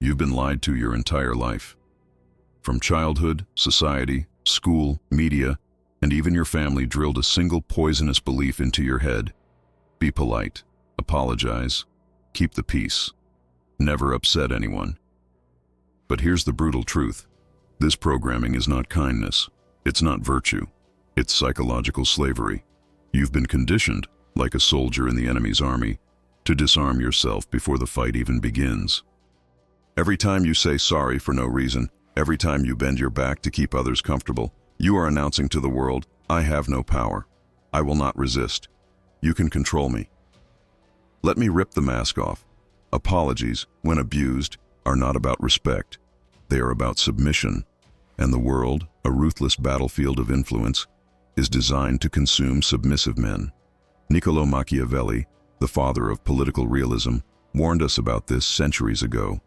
You've been lied to your entire life. From childhood, society, school, media, and even your family drilled a single poisonous belief into your head. Be polite, apologize, keep the peace, never upset anyone. But here's the brutal truth. This programming is not kindness. It's not virtue. It's psychological slavery. You've been conditioned, like a soldier in the enemy's army, to disarm yourself before the fight even begins. Every time you say sorry for no reason, every time you bend your back to keep others comfortable, you are announcing to the world, I have no power. I will not resist. You can control me. Let me rip the mask off. Apologies, when abused, are not about respect. They are about submission. And the world, a ruthless battlefield of influence, is designed to consume submissive men. Niccolò Machiavelli, the father of political realism, warned us about this centuries ago.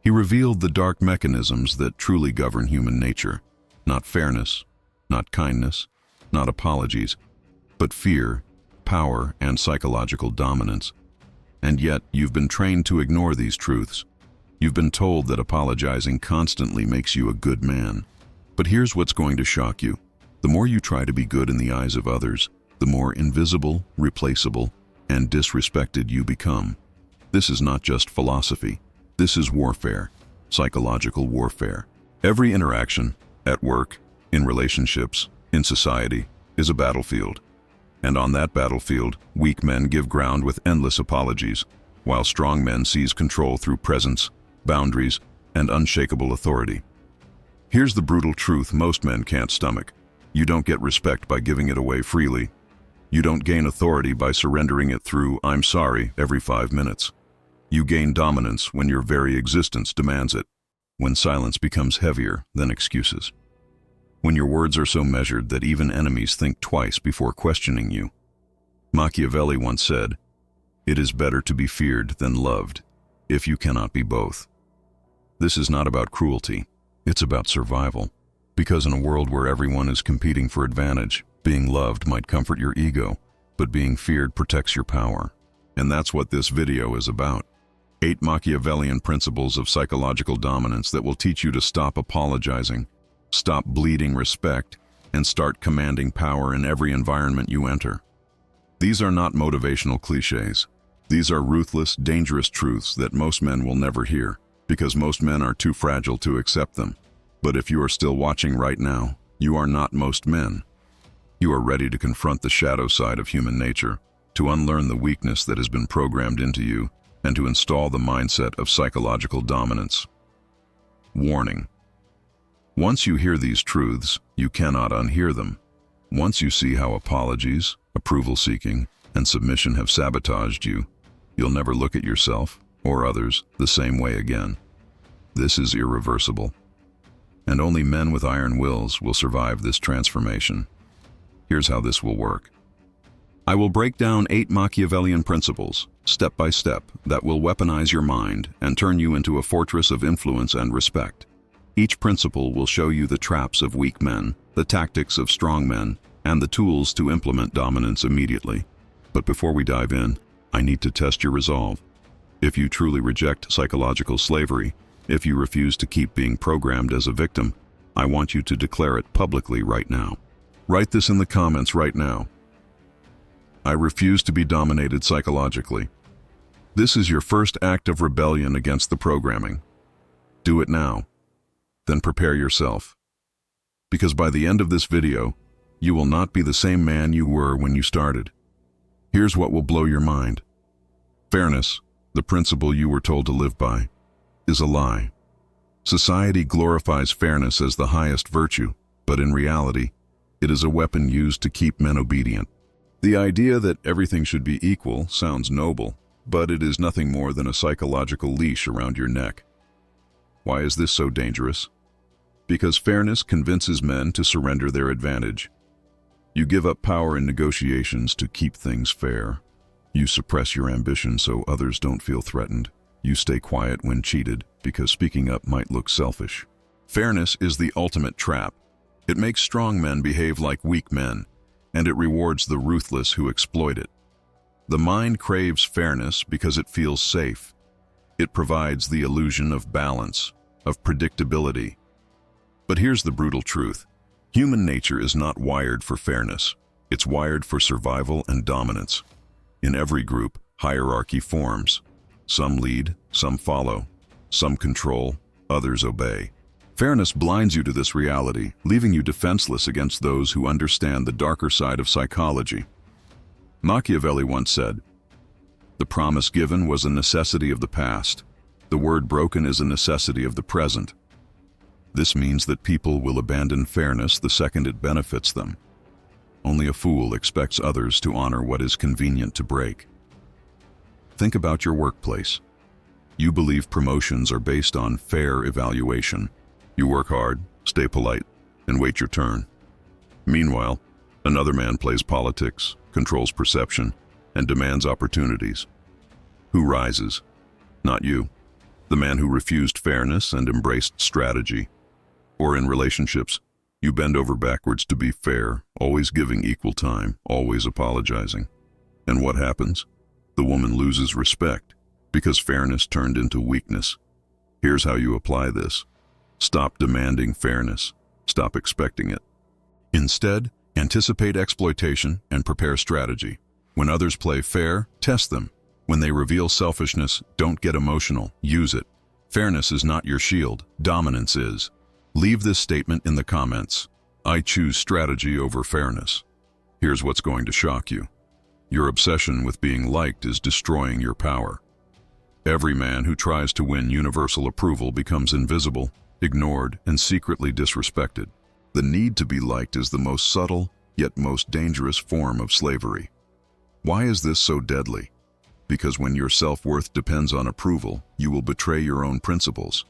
He revealed the dark mechanisms that truly govern human nature. Not fairness, not kindness, not apologies, but fear, power, and psychological dominance. And yet, you've been trained to ignore these truths. You've been told that apologizing constantly makes you a good man. But here's what's going to shock you. The more you try to be good in the eyes of others, the more invisible, replaceable, and disrespected you become. This is not just philosophy. This is warfare, psychological warfare. Every interaction, at work, in relationships, in society, is a battlefield. And on that battlefield, weak men give ground with endless apologies, while strong men seize control through presence, boundaries, and unshakable authority. Here's the brutal truth most men can't stomach. You don't get respect by giving it away freely. You don't gain authority by surrendering it through "I'm sorry" every 5 minutes. You gain dominance when your very existence demands it, when silence becomes heavier than excuses. When your words are so measured that even enemies think twice before questioning you. Machiavelli once said, "It is better to be feared than loved, if you cannot be both." This is not about cruelty, it's about survival. Because in a world where everyone is competing for advantage, being loved might comfort your ego, but being feared protects your power. And that's what this video is about. 8 Machiavellian principles of psychological dominance that will teach you to stop apologizing, stop bleeding respect, and start commanding power in every environment you enter. These are not motivational cliches. These are ruthless, dangerous truths that most men will never hear, because most men are too fragile to accept them. But if you are still watching right now, you are not most men. You are ready to confront the shadow side of human nature, to unlearn the weakness that has been programmed into you, and to install the mindset of psychological dominance. Warning. Once you hear these truths, you cannot unhear them. Once you see how apologies, approval-seeking, and submission have sabotaged you, you'll never look at yourself, or others, the same way again. This is irreversible. And only men with iron wills will survive this transformation. Here's how this will work. I will break down 8 Machiavellian principles, step by step, that will weaponize your mind and turn you into a fortress of influence and respect. Each principle will show you the traps of weak men, the tactics of strong men, and the tools to implement dominance immediately. But before we dive in, I need to test your resolve. If you truly reject psychological slavery, if you refuse to keep being programmed as a victim, I want you to declare it publicly right now. Write this in the comments right now. I refuse to be dominated psychologically. This is your first act of rebellion against the programming. Do it now. Then prepare yourself. Because by the end of this video, you will not be the same man you were when you started. Here's what will blow your mind. Fairness, the principle you were told to live by, is a lie. Society glorifies fairness as the highest virtue, but in reality, it is a weapon used to keep men obedient. The idea that everything should be equal sounds noble, but it is nothing more than a psychological leash around your neck. Why is this so dangerous? Because fairness convinces men to surrender their advantage. You give up power in negotiations to keep things fair. You suppress your ambition so others don't feel threatened. You stay quiet when cheated because speaking up might look selfish. Fairness is the ultimate trap. It makes strong men behave like weak men, and it rewards the ruthless who exploit it. The mind craves fairness because it feels safe. It provides the illusion of balance, of predictability. But here's the brutal truth. Human nature is not wired for fairness. It's wired for survival and dominance. In every group, hierarchy forms. Some lead, some follow. Some control, others obey. Fairness blinds you to this reality, leaving you defenseless against those who understand the darker side of psychology. Machiavelli once said, "The promise given was a necessity of the past. The word broken is a necessity of the present." This means that people will abandon fairness the second it benefits them. Only a fool expects others to honor what is convenient to break. Think about your workplace. You believe promotions are based on fair evaluation. You work hard, stay polite, and wait your turn. Meanwhile, another man plays politics, controls perception, and demands opportunities. Who rises? Not you. The man who refused fairness and embraced strategy. Or in relationships, you bend over backwards to be fair, always giving equal time, always apologizing. And what happens? The woman loses respect, because fairness turned into weakness. Here's how you apply this. Stop demanding fairness. Stop expecting it. Instead, anticipate exploitation and prepare strategy. When others play fair, test them. When they reveal selfishness, don't get emotional, use it. Fairness is not your shield, dominance is. Leave this statement in the comments. I choose strategy over fairness. Here's what's going to shock you. Your obsession with being liked is destroying your power. Every man who tries to win universal approval becomes invisible, ignored, and secretly disrespected. The need to be liked is the most subtle, yet most dangerous form of slavery. Why is this so deadly? Because when your self-worth depends on approval, you will betray your own principles.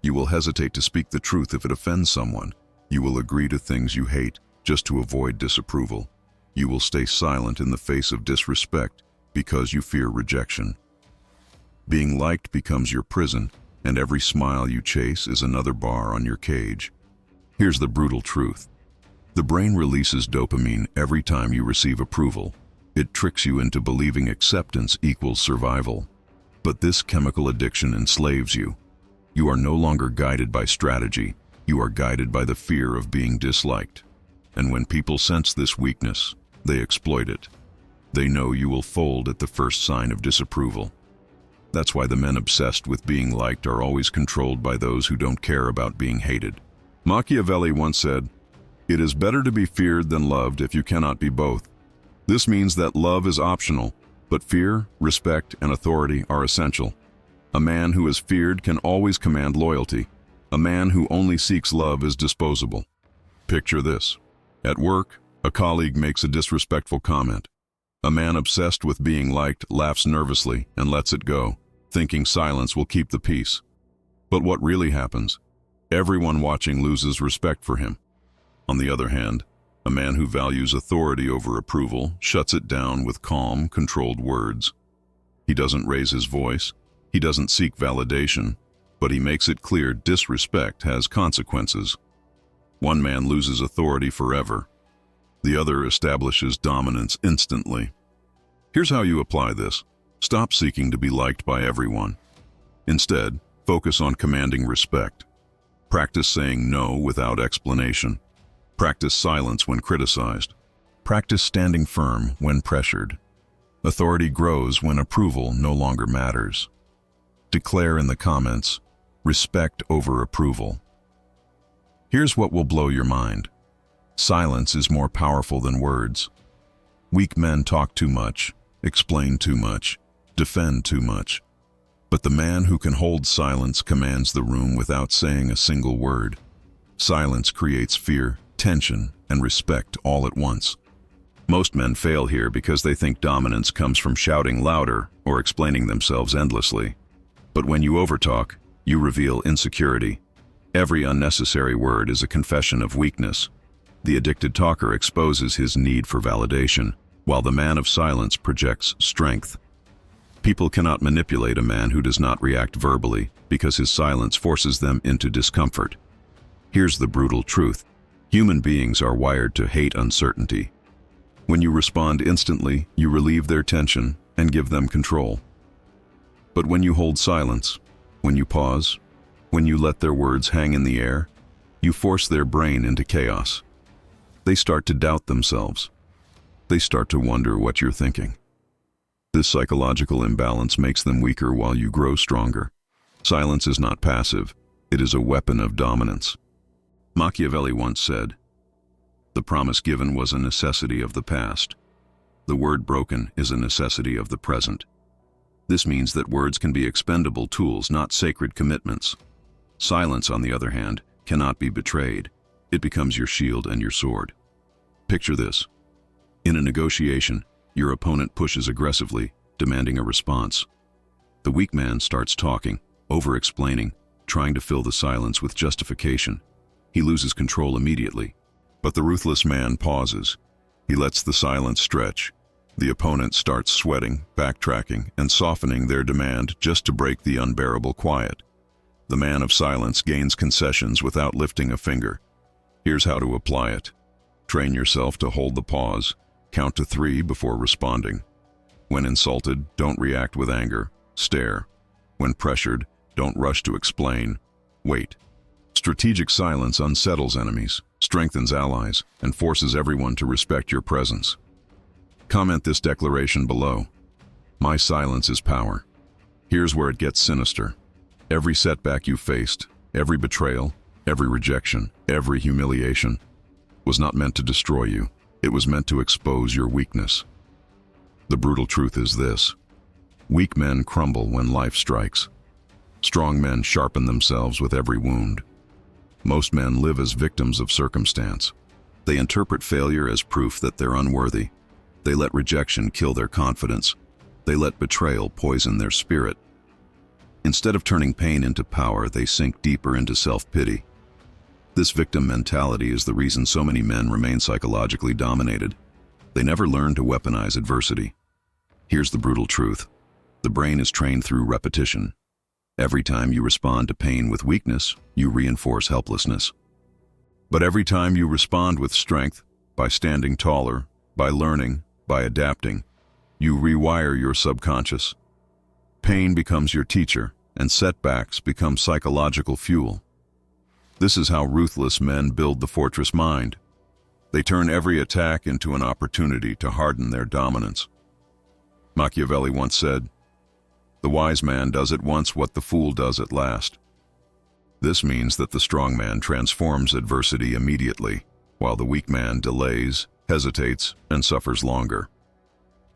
You will hesitate to speak the truth if it offends someone. You will agree to things you hate just to avoid disapproval. You will stay silent in the face of disrespect because you fear rejection. Being liked becomes your prison, and every smile you chase is another bar on your cage. Here's the brutal truth. The brain releases dopamine every time you receive approval. It tricks you into believing acceptance equals survival. But this chemical addiction enslaves you. You are no longer guided by strategy. You are guided by the fear of being disliked. And when people sense this weakness, they exploit it. They know you will fold at the first sign of disapproval. That's why the men obsessed with being liked are always controlled by those who don't care about being hated. Machiavelli once said, "It is better to be feared than loved if you cannot be both." This means that love is optional, but fear, respect, and authority are essential. A man who is feared can always command loyalty. A man who only seeks love is disposable. Picture this. At work, a colleague makes a disrespectful comment. A man obsessed with being liked laughs nervously and lets it go, thinking silence will keep the peace. But what really happens? Everyone watching loses respect for him. On the other hand, a man who values authority over approval shuts it down with calm, controlled words. He doesn't raise his voice. He doesn't seek validation, but he makes it clear disrespect has consequences. One man loses authority forever. The other establishes dominance instantly. Here's how you apply this. Stop seeking to be liked by everyone. Instead, focus on commanding respect. Practice saying no without explanation. Practice silence when criticized. Practice standing firm when pressured. Authority grows when approval no longer matters. Declare in the comments, respect over approval. Here's what will blow your mind. Silence is more powerful than words. Weak men talk too much, explain too much, defend too much. But the man who can hold silence commands the room without saying a single word. Silence creates fear, tension, and respect all at once. Most men fail here because they think dominance comes from shouting louder or explaining themselves endlessly. But when you overtalk, you reveal insecurity. Every unnecessary word is a confession of weakness. The addicted talker exposes his need for validation, while the man of silence projects strength. People cannot manipulate a man who does not react verbally because his silence forces them into discomfort. Here's the brutal truth. Human beings are wired to hate uncertainty. When you respond instantly, you relieve their tension and give them control. But when you hold silence, when you pause, when you let their words hang in the air, you force their brain into chaos. They start to doubt themselves. They start to wonder what you're thinking. This psychological imbalance makes them weaker while you grow stronger. Silence is not passive, it is a weapon of dominance. Machiavelli once said, "The promise given was a necessity of the past. The word broken is a necessity of the present." This means that words can be expendable tools, not sacred commitments. Silence, on the other hand, cannot be betrayed. It becomes your shield and your sword. Picture this. In a negotiation, your opponent pushes aggressively, demanding a response. The weak man starts talking, over-explaining, trying to fill the silence with justification. He loses control immediately. But the ruthless man pauses. He lets the silence stretch. The opponent starts sweating, backtracking, and softening their demand just to break the unbearable quiet. The man of silence gains concessions without lifting a finger. Here's how to apply it. Train yourself to hold the pause. Count to 3 before responding. When insulted, don't react with anger. Stare. When pressured, don't rush to explain. Wait. Strategic silence unsettles enemies, strengthens allies, and forces everyone to respect your presence. Comment this declaration below. My silence is power. Here's where it gets sinister. Every setback you faced, every betrayal, every rejection, every humiliation, was not meant to destroy you. It was meant to expose your weakness. The brutal truth is this: weak men crumble when life strikes. Strong men sharpen themselves with every wound. Most men live as victims of circumstance. They interpret failure as proof that they're unworthy. They let rejection kill their confidence. They let betrayal poison their spirit. Instead of turning pain into power, they sink deeper into self-pity. This victim mentality is the reason so many men remain psychologically dominated. They never learn to weaponize adversity. Here's the brutal truth. The brain is trained through repetition. Every time you respond to pain with weakness, you reinforce helplessness. But every time you respond with strength, by standing taller, by learning, by adapting, you rewire your subconscious. Pain becomes your teacher, and setbacks become psychological fuel. This is how ruthless men build the fortress mind. They turn every attack into an opportunity to harden their dominance. Machiavelli once said, "The wise man does at once what the fool does at last." This means that the strong man transforms adversity immediately, while the weak man delays, hesitates, and suffers longer.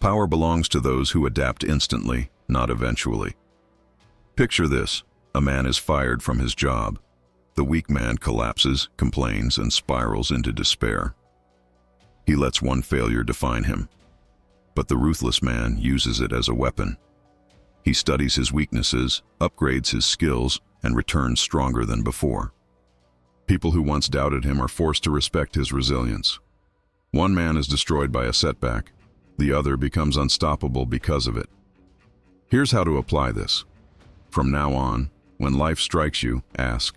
Power belongs to those who adapt instantly, not eventually. Picture this: a man is fired from his job. The weak man collapses, complains, and spirals into despair. He lets one failure define him. But the ruthless man uses it as a weapon. He studies his weaknesses, upgrades his skills, and returns stronger than before. People who once doubted him are forced to respect his resilience. One man is destroyed by a setback. The other becomes unstoppable because of it. Here's how to apply this. From now on, when life strikes you, ask,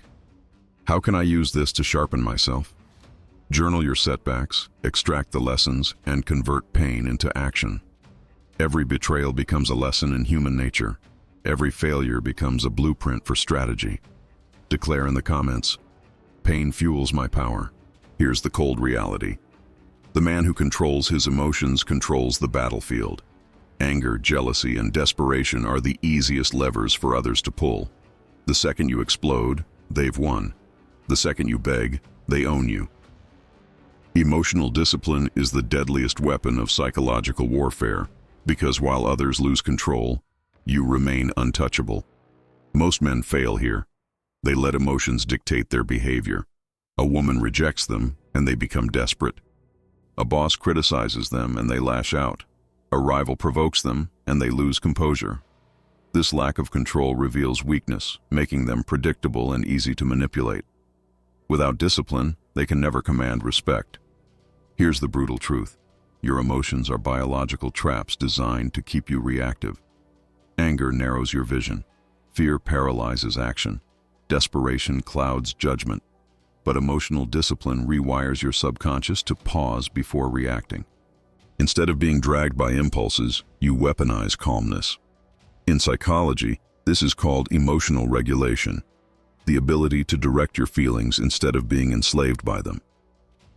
how can I use this to sharpen myself? Journal your setbacks, extract the lessons, and convert pain into action. Every betrayal becomes a lesson in human nature. Every failure becomes a blueprint for strategy. Declare in the comments, pain fuels my power. Here's the cold reality. The man who controls his emotions controls the battlefield. Anger, jealousy, and desperation are the easiest levers for others to pull. The second you explode, they've won. The second you beg, they own you. Emotional discipline is the deadliest weapon of psychological warfare, because while others lose control, you remain untouchable. Most men fail here. They let emotions dictate their behavior. A woman rejects them, and they become desperate. A boss criticizes them, and they lash out. A rival provokes them, and they lose composure. This lack of control reveals weakness, making them predictable and easy to manipulate. Without discipline, they can never command respect. Here's the brutal truth. Your emotions are biological traps designed to keep you reactive. Anger narrows your vision. Fear paralyzes action. Desperation clouds judgment. But emotional discipline rewires your subconscious to pause before reacting. Instead of being dragged by impulses, you weaponize calmness. In psychology, this is called emotional regulation, the ability to direct your feelings instead of being enslaved by them.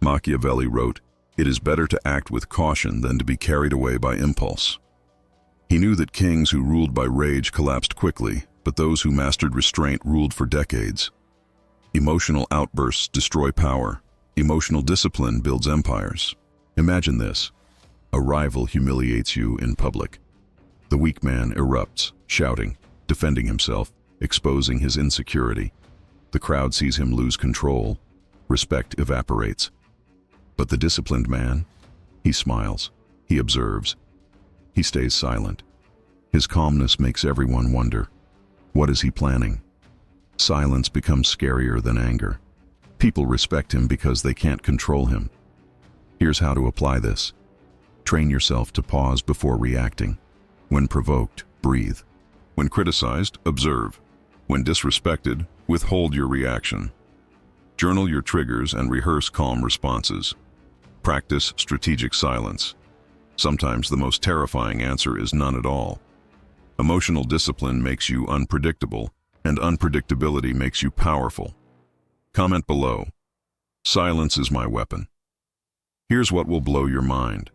Machiavelli wrote, "It is better to act with caution than to be carried away by impulse." He knew that kings who ruled by rage collapsed quickly, but those who mastered restraint ruled for decades. Emotional outbursts destroy power. Emotional discipline builds empires. Imagine this. A rival humiliates you in public. The weak man erupts, shouting, defending himself, exposing his insecurity. The crowd sees him lose control. Respect evaporates. But the disciplined man, he smiles, he observes, he stays silent. His calmness makes everyone wonder, what is he planning? Silence becomes scarier than anger. People respect him because they can't control him. Here's how to apply this. Train yourself to pause before reacting. When provoked, breathe. When criticized, observe. When disrespected, withhold your reaction. Journal your triggers and rehearse calm responses. Practice strategic silence. Sometimes the most terrifying answer is none at all. Emotional discipline makes you unpredictable, and unpredictability makes you powerful. Comment below. Silence is my weapon. Here's what will blow your mind.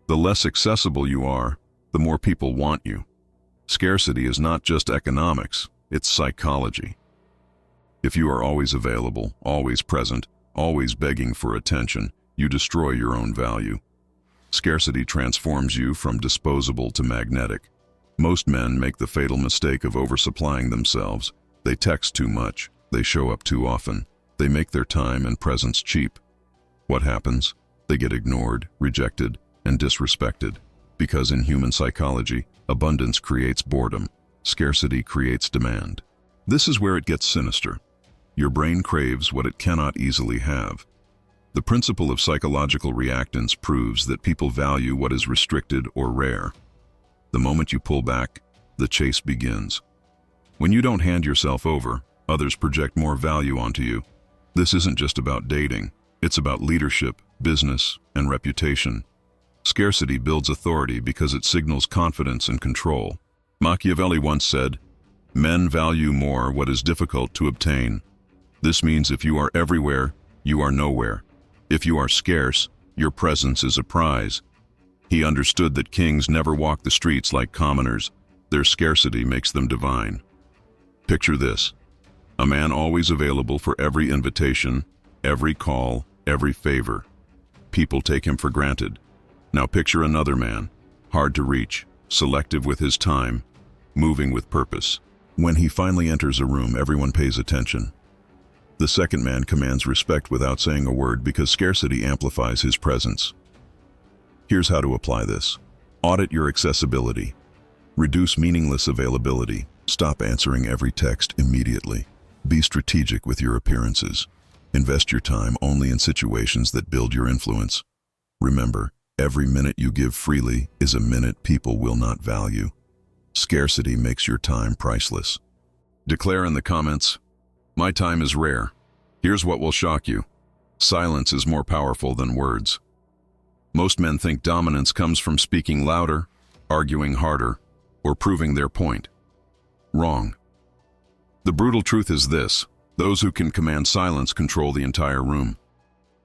The less accessible you are, the more people want you. Scarcity is not just economics, it's psychology. If you are always available, always present, always begging for attention, you destroy your own value. Scarcity transforms you from disposable to magnetic. Most men make the fatal mistake of oversupplying themselves. They text too much, they show up too often, they make their time and presence cheap. What happens? They get ignored, rejected, and disrespected. Because in human psychology, abundance creates boredom, scarcity creates demand. This is where it gets sinister. Your brain craves what it cannot easily have. The principle of psychological reactance proves that people value what is restricted or rare. The moment you pull back, the chase begins. When you don't hand yourself over, others project more value onto you. This isn't just about dating, it's about leadership, business, and reputation. Scarcity builds authority because it signals confidence and control. Machiavelli once said, "Men value more what is difficult to obtain." This means if you are everywhere, you are nowhere. If you are scarce, your presence is a prize. He understood that kings never walk the streets like commoners. Their scarcity makes them divine. Picture this. A man always available for every invitation, every call, every favor. People take him for granted. Now picture another man, hard to reach, selective with his time, moving with purpose. When he finally enters a room, everyone pays attention. The second man commands respect without saying a word because scarcity amplifies his presence. Here's how to apply this. Audit your accessibility. Reduce meaningless availability. Stop answering every text immediately. Be strategic with your appearances. Invest your time only in situations that build your influence. Remember, every minute you give freely is a minute people will not value. Scarcity makes your time priceless. Declare in the comments, "My time is rare." Here's what will shock you. Silence is more powerful than words. Most men think dominance comes from speaking louder, arguing harder, or proving their point. Wrong. The brutal truth is this: those who can command silence control the entire room.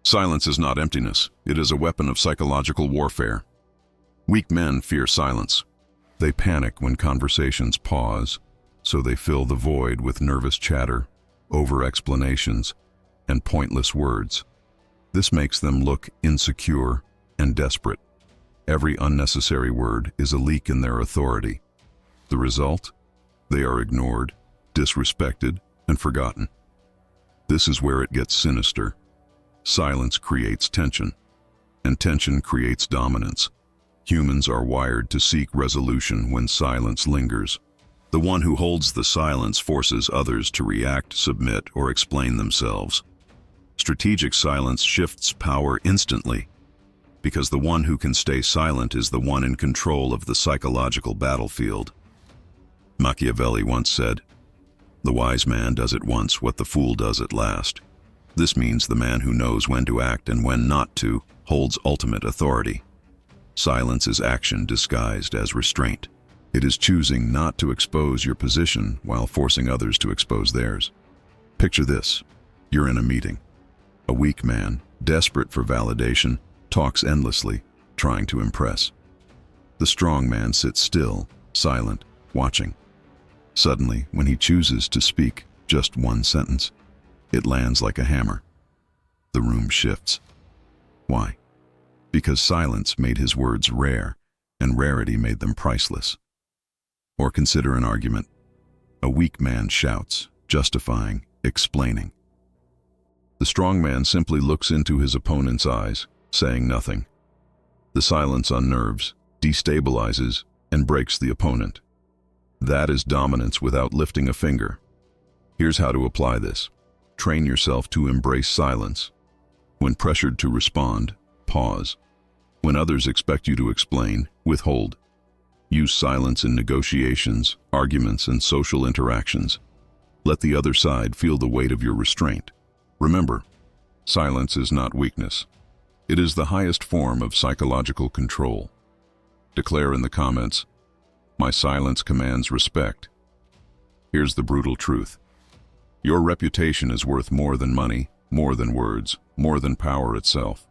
Silence is not emptiness, it is a weapon of psychological warfare. Weak men fear silence. They panic when conversations pause, so they fill the void with nervous chatter, over-explanations, and pointless words. This makes them look insecure and desperate. Every unnecessary word is a leak in their authority. The result? They are ignored, disrespected, and forgotten. This is where it gets sinister. Silence creates tension, and tension creates dominance. Humans are wired to seek resolution when silence lingers. The one who holds the silence forces others to react, submit, or explain themselves. Strategic silence shifts power instantly, because the one who can stay silent is the one in control of the psychological battlefield. Machiavelli once said, "The wise man does at once what the fool does at last." This means the man who knows when to act and when not to holds ultimate authority. Silence is action disguised as restraint. It is choosing not to expose your position while forcing others to expose theirs. Picture this. You're in a meeting. A weak man, desperate for validation, talks endlessly, trying to impress. The strong man sits still, silent, watching. Suddenly, when he chooses to speak just one sentence, it lands like a hammer. The room shifts. Why? Because silence made his words rare, and rarity made them priceless. Or consider an argument. A weak man shouts, justifying, explaining. The strong man simply looks into his opponent's eyes, saying nothing. The silence unnerves, destabilizes, and breaks the opponent. That is dominance without lifting a finger. Here's how to apply this. Train yourself to embrace silence. When pressured to respond, pause. When others expect you to explain, withhold. Use silence in negotiations, arguments, and social interactions. Let the other side feel the weight of your restraint. Remember, silence is not weakness. It is the highest form of psychological control. Declare in the comments, "My silence commands respect." Here's the brutal truth. Your reputation is worth more than money, more than words, more than power itself.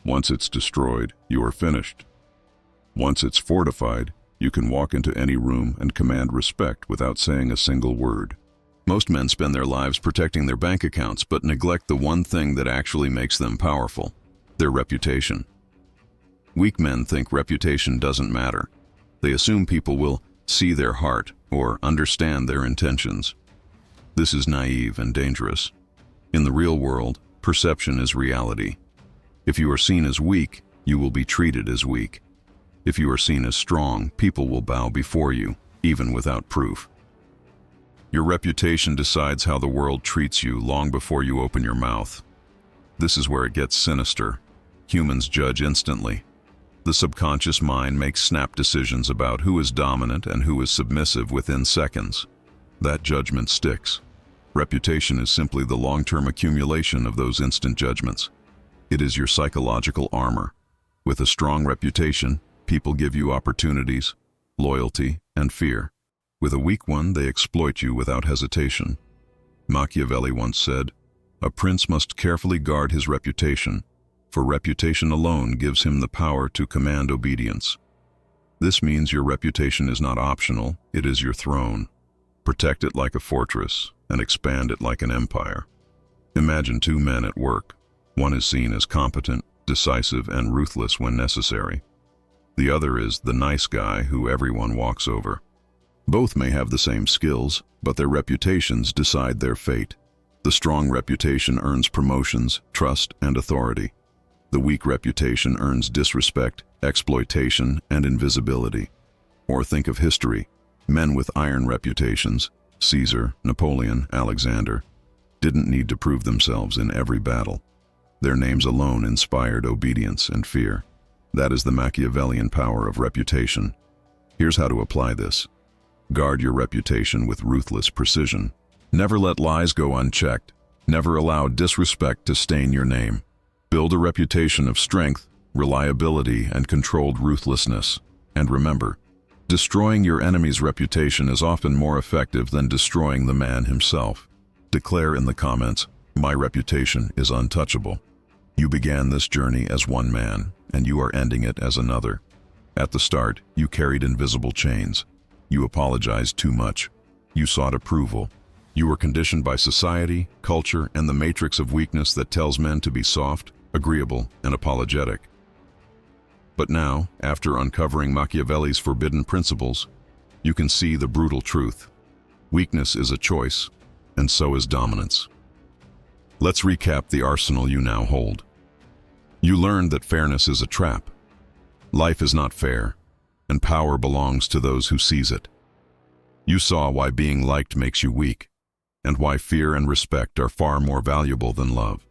Once it's destroyed, you are finished. Once it's fortified, you can walk into any room and command respect without saying a single word. Most men spend their lives protecting their bank accounts, but neglect the one thing that actually makes them powerful: their reputation. Weak men think reputation doesn't matter. They assume people will see their heart or understand their intentions. This is naive and dangerous. In the real world, perception is reality. If you are seen as weak, you will be treated as weak. If you are seen as strong, people will bow before you, even without proof. Your reputation decides how the world treats you long before you open your mouth. This is where it gets sinister. Humans judge instantly. The subconscious mind makes snap decisions about who is dominant and who is submissive within seconds. That judgment sticks. Reputation is simply the long-term accumulation of those instant judgments. It is your psychological armor. With a strong reputation, people give you opportunities, loyalty, and fear. With a weak one, they exploit you without hesitation. Machiavelli once said, "A prince must carefully guard his reputation, for reputation alone gives him the power to command obedience." This means your reputation is not optional, it is your throne. Protect it like a fortress, and expand it like an empire. Imagine two men at work. One is seen as competent, decisive, and ruthless when necessary. The other is the nice guy who everyone walks over. Both may have the same skills, but their reputations decide their fate. The strong reputation earns promotions, trust, and authority. The weak reputation earns disrespect, exploitation, and invisibility. Or think of history. Men with iron reputations, Caesar, Napoleon, Alexander, didn't need to prove themselves in every battle. Their names alone inspired obedience and fear. That is the Machiavellian power of reputation. Here's how to apply this. Guard your reputation with ruthless precision. Never let lies go unchecked. Never allow disrespect to stain your name. Build a reputation of strength, reliability, and controlled ruthlessness. And remember, destroying your enemy's reputation is often more effective than destroying the man himself. Declare in the comments, "My reputation is untouchable." You began this journey as one man, and you are ending it as another. At the start, you carried invisible chains. You apologized too much. You sought approval. You were conditioned by society, culture, and the matrix of weakness that tells men to be soft, agreeable, and apologetic. But now, after uncovering Machiavelli's forbidden principles, you can see the brutal truth. Weakness is a choice, and so is dominance. Let's recap the arsenal you now hold. You learned that fairness is a trap. Life is not fair, and power belongs to those who seize it. You saw why being liked makes you weak, and why fear and respect are far more valuable than love.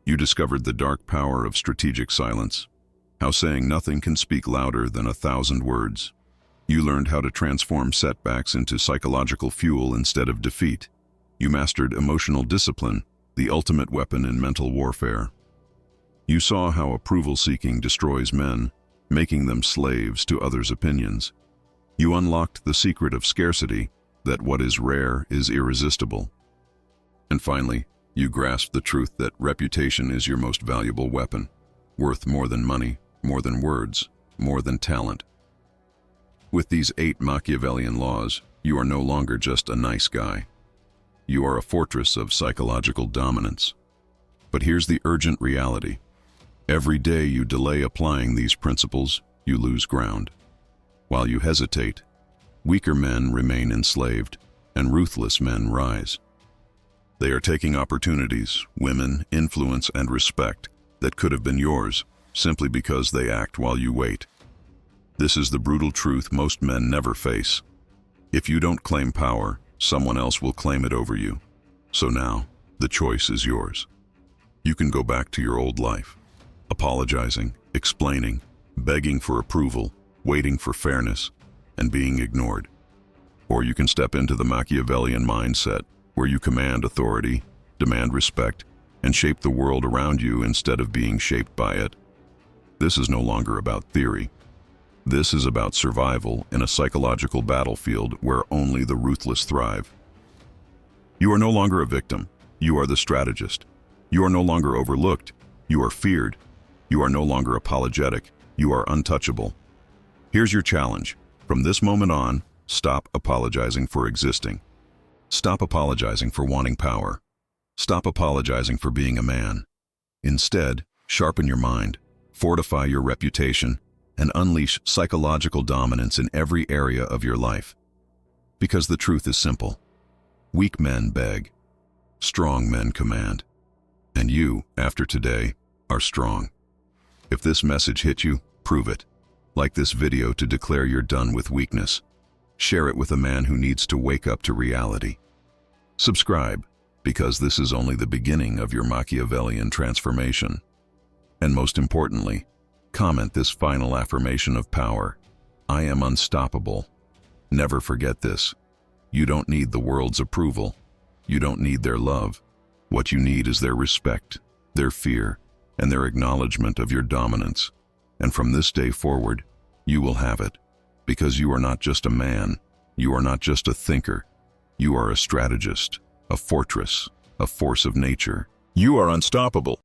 You discovered the dark power of strategic silence, how saying nothing can speak louder than 1,000 words. You learned how to transform setbacks into psychological fuel instead of defeat. You mastered emotional discipline, the ultimate weapon in mental warfare. You saw how approval-seeking destroys men, making them slaves to others' opinions. You unlocked the secret of scarcity, that what is rare is irresistible. And finally, you grasped the truth that reputation is your most valuable weapon, worth more than money, more than words, more than talent. With these 8 Machiavellian laws, you are no longer just a nice guy. You are a fortress of psychological dominance. But here's the urgent reality. Every day you delay applying these principles, you lose ground. While you hesitate, weaker men remain enslaved, and ruthless men rise. They are taking opportunities, women, influence, and respect that could have been yours, simply because they act while you wait. This is the brutal truth most men never face. If you don't claim power, someone else will claim it over you. So now, the choice is yours. You can go back to your old life, apologizing, explaining, begging for approval, waiting for fairness, and being ignored. Or you can step into the Machiavellian mindset, where you command authority, demand respect, and shape the world around you instead of being shaped by it. This is no longer about theory. This is about survival in a psychological battlefield where only the ruthless thrive. You are no longer a victim. You are the strategist. You are no longer overlooked. You are feared. You are no longer apologetic. You are untouchable. Here's your challenge. From this moment on, stop apologizing for existing. Stop apologizing for wanting power. Stop apologizing for being a man. Instead, sharpen your mind, fortify your reputation, and unleash psychological dominance in every area of your life. Because the truth is simple. Weak men beg. Strong men command. And you, after today, are strong. If this message hit you, prove it. Like this video to declare you're done with weakness. Share it with a man who needs to wake up to reality. Subscribe, because this is only the beginning of your Machiavellian transformation. And most importantly, comment this final affirmation of power. I am unstoppable. Never forget this. You don't need the world's approval. You don't need their love. What you need is their respect, their fear, and their acknowledgement of your dominance. And from this day forward, you will have it. Because you are not just a man. You are not just a thinker. You are a strategist, a fortress, a force of nature. You are unstoppable.